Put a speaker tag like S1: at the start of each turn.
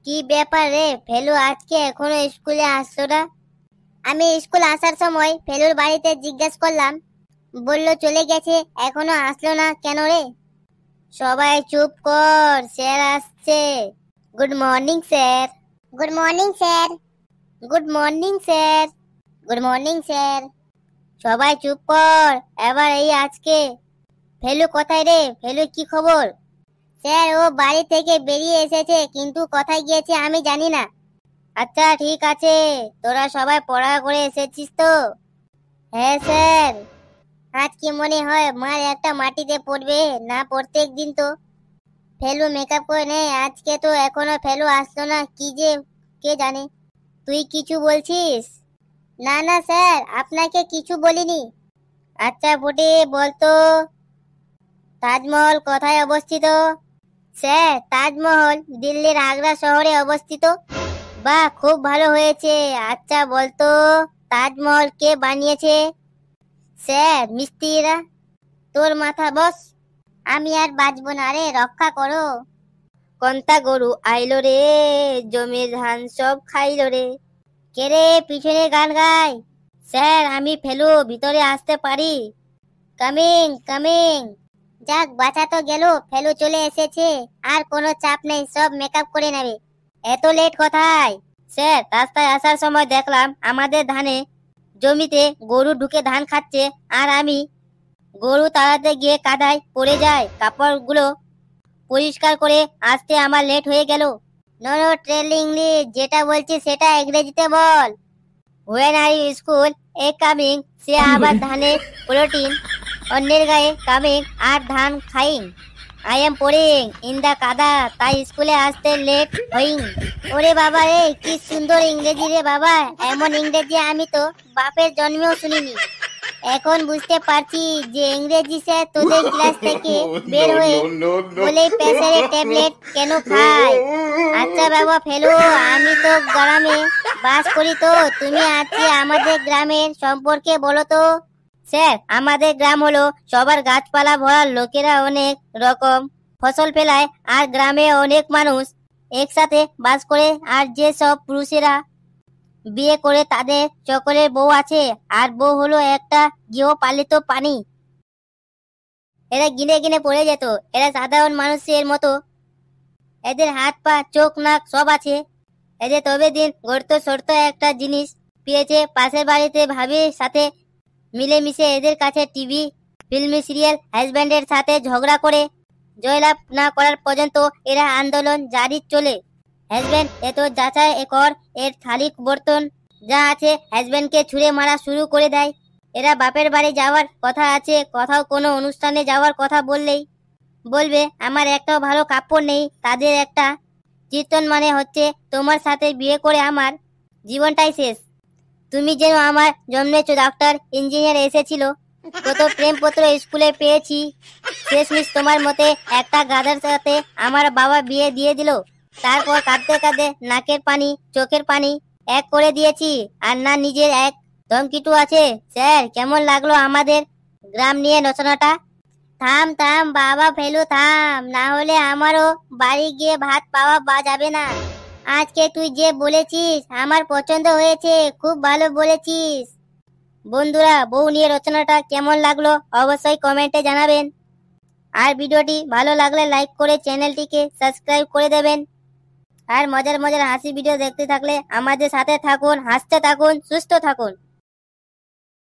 S1: কি ব্যাপার রে ফেলু, আজকে এখনো স্কুলে আসছো না? আমি স্কুল আসার সময় ফেলুর বাড়িতে জিজ্ঞেস করলাম, বললো চলে গেছে, এখনো আসলো না কেন রে? সবাই চুপ কর, স্যার আসছে। Good morning sir. Good morning sir. Good morning sir. Good morning sir. সবাই চুপ কর, এবার এই আজকে। ফেলু কোথায় রে? ফেলু কি খবর? স্যার ও বাড়ি থেকে বেরিয়ে এসেছে, কিন্তু কোথায় গিয়েছে আমি জানি না। আচ্ছা ঠিক আছে, তোরা সবাই পড়া করে এসেছিস তো? হ্যাঁ স্যার। আজ কি মনে হয় মার একটা মাটিতে পড়বে না প্রত্যেক দিন তো? ফেলু মেকআপ করে নে, আজকে তো এখনো ফেলু আসলো না, কি যে কে জানে। তুই কিছু বলছিস? না না স্যার, আপনাকে কিছু বলিনি। আচ্ছা ফুটি বলতো, তাজমহল কোথায় অবস্থিত? স্যার তাজমহল দিল্লির আগ্রা শহরে অবস্থিত। বাহ, খুব ভালো হয়েছে। আচ্ছা বলতো, তাজমহল কে বানিয়েছে? স্যার মিস্ত্রিরা। তোর মাথা বস, আমি আর বাঁচবো না রে, রক্ষা করো। কন্তা গরু আইলো রে, জমির ধান সব খাইলো রে। কে রে পিছনে গান গায়? স্যার আমি ফেলু, ভিতরে আসতে পারি? Coming coming. যাক বাঁচা তো গেল, ফেলু চলে এসেছে। আর কোনো চাপ নেই, সব মেকআপ করে নেবে। এত লেট কোথায়? স্যার রাস্তায় আসার সময় দেখলাম আমাদের ধানে জমিতে গরু ঢুকে ধান খাচ্ছে, আর আমি গরু তাড়াতে গিয়ে কাদায় পড়ে যায়, কাপড়গুলো পরিষ্কার করে আসতে আমার লেট হয়ে গেল। নো নো ট্রেল ইংলিশ, যেটা বলছি সেটা ইংরেজিতে বল। হোয়েন আর ইউ স্কুল এ কামিং, সে আবার ধানে প্রোটিন, অন্যের গায়ে কামিং আর ধান খাইং। আই এম পড়িং ইন দা কাদা, তাই স্কুলে আসতে লেট হইং। ওরে বাবা রে, কি সুন্দর ইংরেজি রে বাবা, এমন ইংরেজি আমি তো বাপের জন্মেও শুনিনি। এখন বুঝতে পারছি যে ইংরেজি স্যার তোদের ক্লাস থেকে বের হয়ে বলেই প্রেসারের ট্যাবলেট কেন খায়। আচ্ছা বাবা ফেলু, আমি তো গ্রামে বাস করি, তো তুমি আজকে আমাদের গ্রামের সম্পর্কে বলো তো। স্যার আমাদের গ্রাম হলো সবার গাছপালা ভরা, লোকেরা অনেক রকম ফসল ফেলায়, আর গ্রামে অনেক মানুষ একসাথে বাস করে, আর যে সব পুরুষেরা বিয়ে করে তাদের সকলের বউ আছে, আর বউ হলো একটা গৃহপালিত প্রাণী। এরা গিনে গিনে পড়ে যেত, এরা সাধারণ মানুষের মতো, এদের হাত পা চোখ নাক সব আছে। এদের তবে দিন গড়তো সরতো একটা জিনিস পেয়েছে, পাশের বাড়িতে ভাবির সাথে মিলেমিশে এদের কাছে টিভি ফিল্মি সিরিয়াল, হাজব্যান্ডের সাথে ঝগড়া করে জয়লাভ না করার পর্যন্ত এরা আন্দোলন জারি চলে। হাজব্যান্ড এত যাচাই কর, এর থালি বর্তন যা আছে হাজব্যান্ডকে ছুঁড়ে মারা শুরু করে দেয়। এরা বাপের বাড়ি যাওয়ার কথা আছে, কোথাও কোনো অনুষ্ঠানে যাওয়ার কথা বললেই বলবে আমার একটাও ভালো কাপড় নেই। তাদের একটা কীর্তন মানে হচ্ছে তোমার সাথে বিয়ে করে আমার জীবনটাই শেষ। তুমি যেন আমার জন্মেছ, ডাক্তার ইঞ্জিনিয়ার এসেছিল, কত প্রেমপত্র স্কুলে পেয়েছি, শেষমেশ তোমার মতে একটা গাধার সাথে আমার বাবা বিয়ে দিয়ে দিল। তারপর কাঁদতে কাঁদতে নাকের পানি চোখের পানি এক করে দিয়েছি, আর না নিজের এক ধমকিটু আছে। স্যার কেমন লাগলো আমাদের গ্রাম নিয়ে রচনাটা? থাম থাম বাবা ফেলু থাম, না হলে আমারও বাড়ি গিয়ে ভাত পাওয়া যাবে না। আজকে তুই যে বলেছিস আমার পছন্দ হয়েছে, খুব ভালো বলেছিস। বন্ধুরা বউ নিয়ে রচনাটা কেমন লাগলো অবশ্যই কমেন্টে জানাবেন, আর ভিডিওটি ভালো লাগলে লাইক করে চ্যানেলটিকে সাবস্ক্রাইব করে দেবেন। আর মজার মজার হাসি ভিডিও দেখতে থাকলে আমাদের সাথে থাকুন, হাসতে থাকুন, সুস্থ থাকুন।